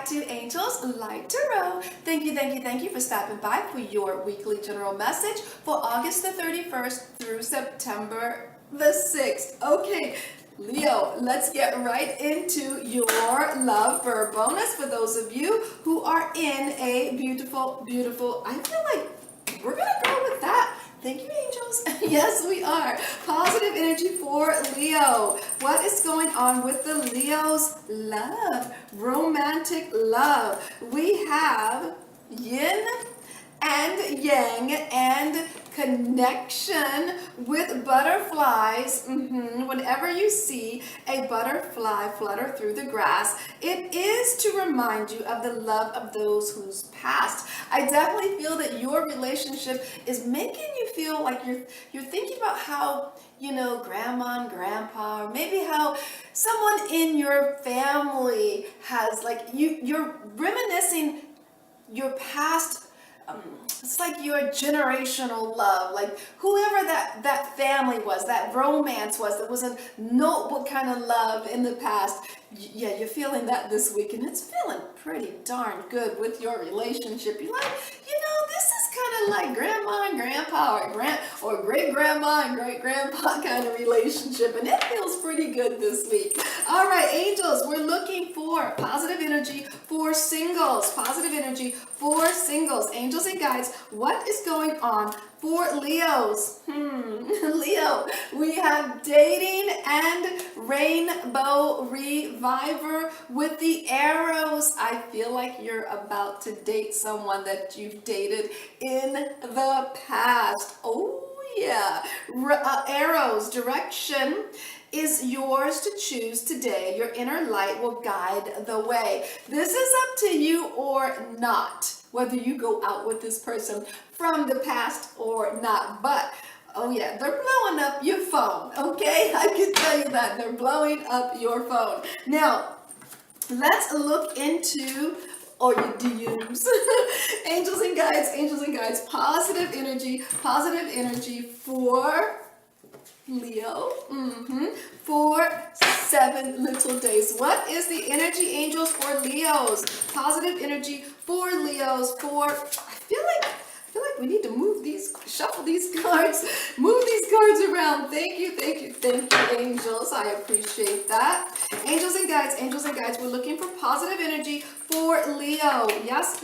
to Angel's Light Tarot. Thank you for stopping by for your weekly general message for August the 31st through September the 6th. Okay, Leo, let's get right into your love for bonus for those of you who are in a beautiful, I feel like we're going to go with that. Thank you, angels. Yes, we are. Positive energy for Leo. What is going on with the Leo's love? Romantic love. We have yin and yang and connection with butterflies. Whenever you see a butterfly flutter through the grass, it is to remind you of the love of those who's passed. I definitely feel that your relationship is making you feel like you're thinking about how, you know, grandma and grandpa, or maybe how someone in your family has, like, you're reminiscing your past. It's like your generational love, like whoever that family was, that romance was, that was a notebook kind of love in the past. Yeah, you're feeling that this week, and it's feeling pretty darn good with your relationship. You're like, you know, this is kind of like grandma and grandpa, or great grandma and great grandpa kind of relationship, and it feels pretty good this week. All right, angels, we're looking for positive energy for singles. Positive energy for singles. Angels and guides, what is going on for Leos? Leo, we have dating and rainbow reviver with the arrows. I feel like you're about to date someone that you've dated in the past. Oh yeah. Arrows, direction is yours to choose today. Your inner light will guide the way. This is up to you or not, whether you go out with this person from the past or not. But oh yeah, they're blowing up your phone, okay? I can tell you that. They're blowing up your phone. Now, let's look into or your DMs. Angels and guides, positive energy for Leo, for 7 little days. What is the energy, angels, for Leos? Positive energy for Leos for, I feel like we need to shuffle these cards, move these cards around. Thank you, angels. I appreciate that. Angels and guides, we're looking for positive energy for Leo. Yes,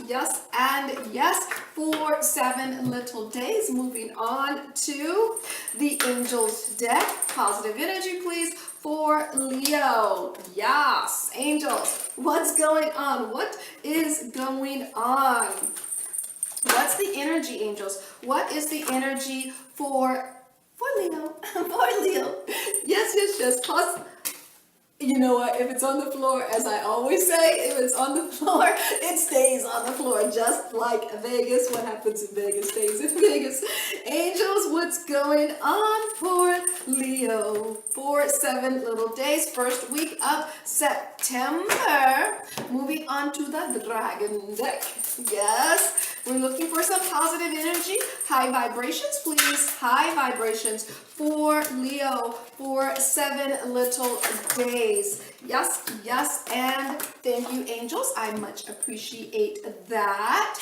and yes, for 7 little days. Moving on to the angels deck. Positive energy, please, for Leo. Yes, angels, what's going on? What is going on? What's the energy, angels? What is the energy for Leo? For Leo. Yes. Plus, you know what? If it's on the floor, as I always say, if it's on the floor, it stays on the floor. Just like Vegas. What happens in Vegas stays in Vegas. Angels, what's going on for Leo? For 7 little days. First week of September. Moving on to the dragon deck. Yes. We're looking for some positive energy. High vibrations, please. High vibrations for Leo for 7 little days. Yes, and thank you, angels. I much appreciate that.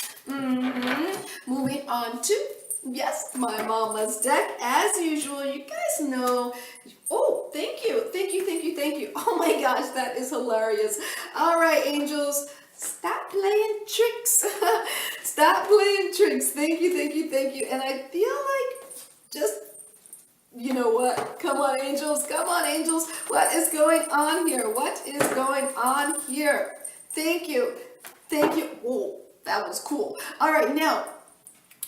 Moving on to, yes, my mama's deck. As usual, you guys know. Oh, thank you. Oh my gosh, that is hilarious. All right, angels. Stop playing tricks. Stop playing tricks. Thank you. And I feel like just, you know what? Come on, angels. What is going on here? Thank you. Oh, that was cool. All right, now,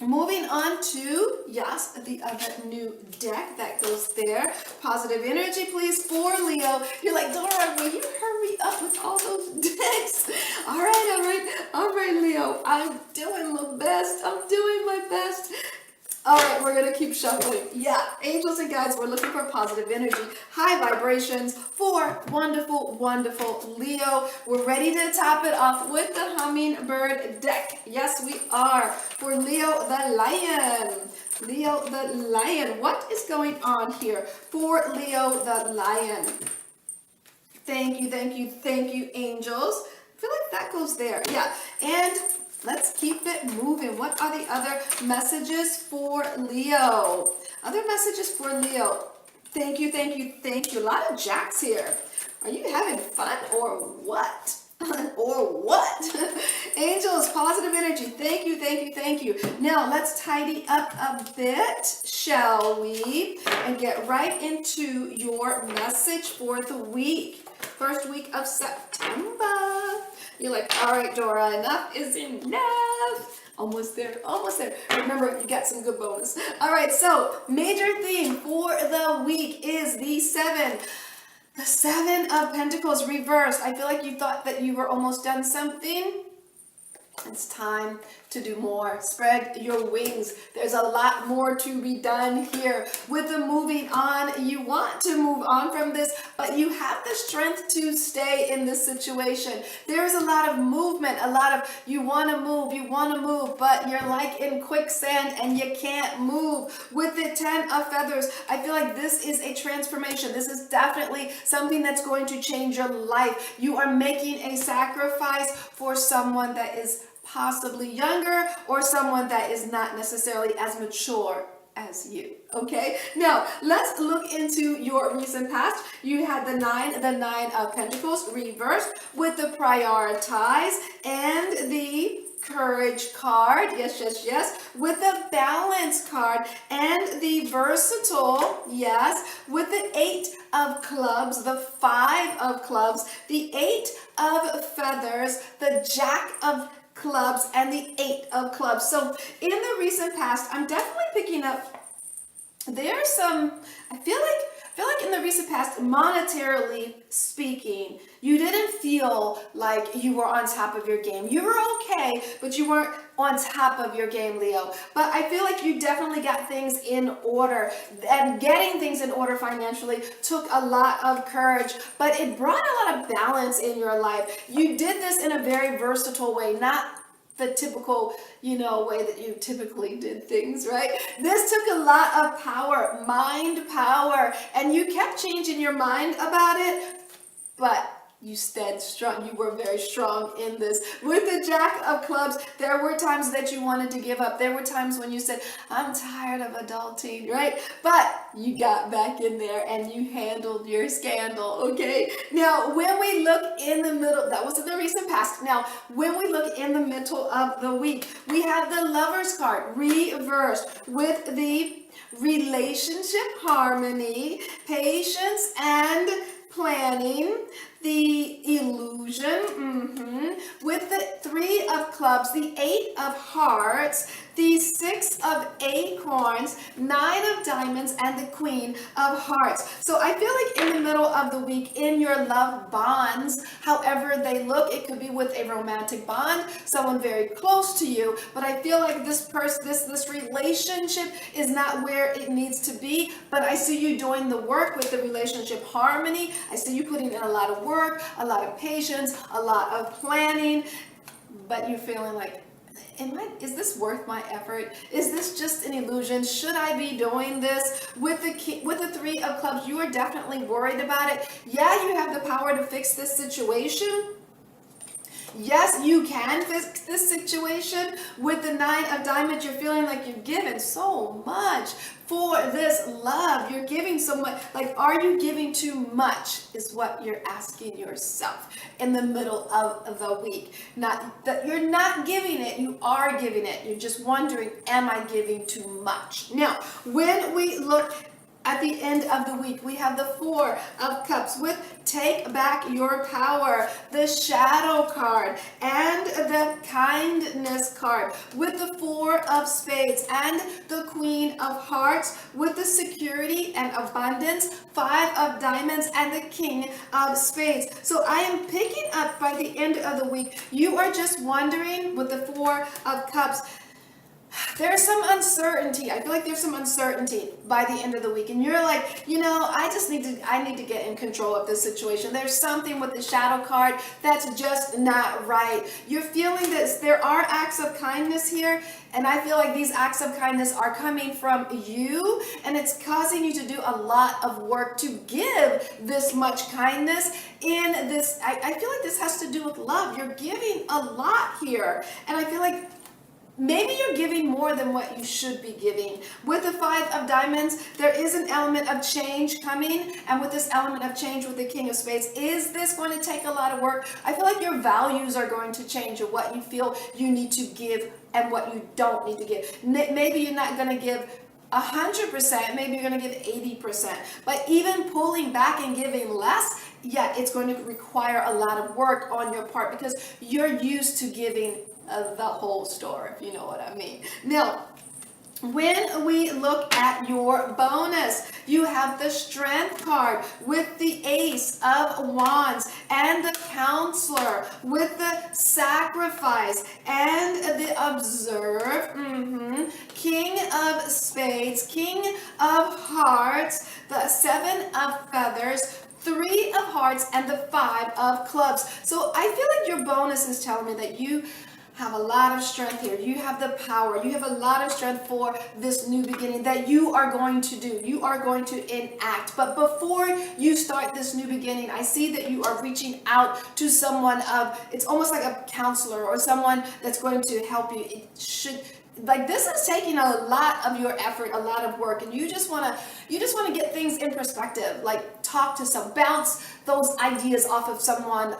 moving on to, yes, the other new deck that goes there. Positive energy, please, for Leo. You're like, Dora, will you hurry up with all those decks? All right, Leo. I'm doing my best. All right, we're going to keep shuffling. Yeah, angels and guides, we're looking for positive energy, high vibrations for wonderful Leo. We're ready to top it off with the hummingbird deck. Yes, we are. For Leo the Lion. What is going on here for Leo the Lion? Thank you, angels. I feel like that goes there. Yeah. And let's keep it moving. What are the other messages for Leo? Other messages for Leo. Thank you, thank you, thank you. A lot of jacks here. Are you having fun or what? Or what? Angels, positive energy. Thank you, thank you, thank you. Now let's tidy up a bit, shall we? And get right into your message for the week. First week of September. You're like, all right, Dora, enough is enough. Almost there, almost there. Remember, you got some good bonus. All right, so major theme for the week is the seven. The Seven of Pentacles reversed. I feel like you thought that you were almost done something. It's time to do more. Spread your wings. There's a lot more to be done here. With the moving on, you want to move on from this, but you have the strength to stay in this situation. There's a lot of movement, a lot of you want to move, but you're like in quicksand and you can't move. With the 10 of Feathers, I feel like this is a transformation. This is definitely something that's going to change your life. You are making a sacrifice for someone that is possibly younger or someone that is not necessarily as mature as you. Okay, now let's look into your recent past. You had the nine of Pentacles reversed with the prioritize and the courage card. Yes, yes, yes. With the balance card and the versatile. Yes. With the 8 of clubs, the 5 of clubs, the 8 of feathers, the jack of clubs, and the 8 of clubs. So in the recent past, I'm definitely picking up there's some, I feel like in the recent past, monetarily speaking, you didn't feel like you were on top of your game. You were okay, but you weren't on top of your game, Leo. But I feel like you definitely got things in order. And getting things in order financially took a lot of courage, but it brought a lot of balance in your life. You did this in a very versatile way, not the typical, way that you typically did things, right? This took a lot of power, mind power, and you kept changing your mind about it, but you stayed strong. You were very strong in this. With the Jack of Clubs, there were times that you wanted to give up. There were times when you said, I'm tired of adulting, right? But you got back in there and you handled your scandal, okay? Now, when we look in the middle, that was in the recent past. Now, when we look in the middle of the week, we have the Lovers card reversed with the relationship harmony, patience, and planning, the illusion, with the 3 of clubs, the 8 of hearts, the 6 of acorns, 9 of diamonds, and the Queen of hearts. So I feel like in the middle of the week, in your love bonds, however they look, it could be with a romantic bond, someone very close to you, but I feel like this relationship is not where it needs to be, but I see you doing the work with the relationship harmony. I see you putting in a lot of work, a lot of patience, a lot of planning, but you're feeling like, is this worth my effort? Is this just an illusion? Should I be doing this? With the 3 of clubs, you are definitely worried about it. Yeah, you have the power to fix this situation. Yes, you can fix this situation. With the 9 of diamonds, you're feeling like you've given so much for this love. You're giving so much. Like, are you giving too much is what you're asking yourself in the middle of the week. Not that you're not giving it, you are giving it. You're just wondering, am I giving too much? Now, when we look at the end of the week, we have the 4 of cups with take back your power, the shadow card, and the kindness card, with the 4 of spades and the Queen of hearts, with the security and abundance, 5 of diamonds, and the King of spades. So I am picking up by the end of the week, you are just wondering with the 4 of cups, There's some uncertainty. I feel like there's some uncertainty by the end of the week. And you're like, I need to get in control of this situation. There's something with the shadow card that's just not right. You're feeling that there are acts of kindness here. And I feel like these acts of kindness are coming from you, and it's causing you to do a lot of work to give this much kindness in this. I feel like this has to do with love. You're giving a lot here. And I feel like maybe you're giving more than what you should be giving. With the Five of Diamonds, there is an element of change coming. And with this element of change with the King of Spades, is this going to take a lot of work? I feel like your values are going to change of what you feel you need to give and what you don't need to give. Maybe you're not going to give 100%, maybe you're going to give 80%. But even pulling back and giving less, yeah, it's going to require a lot of work on your part because you're used to giving the whole store, if you know what I mean. Now, when we look at your bonus, you have the Strength card with the Ace of Wands and the Counselor with the Sacrifice and the Observe, King of Spades, King of Hearts, the Seven of Feathers, Three of Hearts, and the Five of Clubs. So I feel like your bonus is telling me that you have a lot of strength here. You have the power. You have a lot of strength for this new beginning that you are going to do. You are going to enact. But before you start this new beginning, I see that you are reaching out to someone it's almost like a counselor or someone that's going to help you. This is taking a lot of your effort, a lot of work, and you just want to get things in perspective. Like talk to bounce those ideas off of someone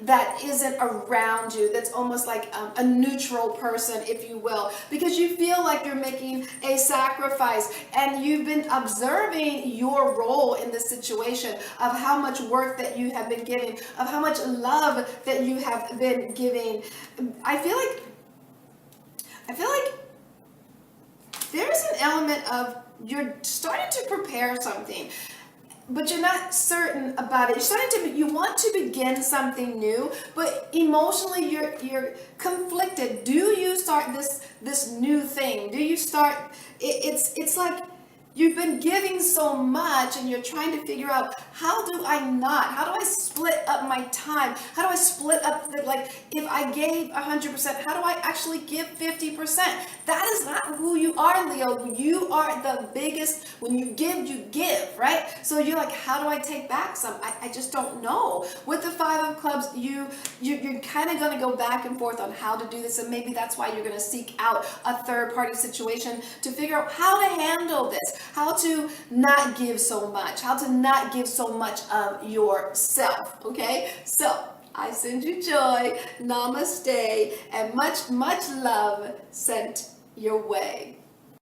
that isn't around you. That's almost like a neutral person, if you will, because you feel like you're making a sacrifice, and you've been observing your role in this situation of how much work that you have been giving, of how much love that you have been giving. I feel like there's an element of you're starting to prepare something, but you're not certain about it. You want to begin something new, but emotionally you're conflicted. Do you start this new thing? Do you start? It's like you've been giving so much and you're trying to figure out, how do I split up my time? How do I split up if I gave 100%, how do I actually give 50%? That is not who you are, Leo. You are the biggest. When you give, right? So you're like, how do I take back some? I just don't know. With the Five of Clubs, you're kind of going to go back and forth on how to do this, and maybe that's why you're going to seek out a third party situation to figure out how to handle this. How to not give so much, how to not give so much of yourself, okay? So, I send you joy, namaste, and much, much love sent your way.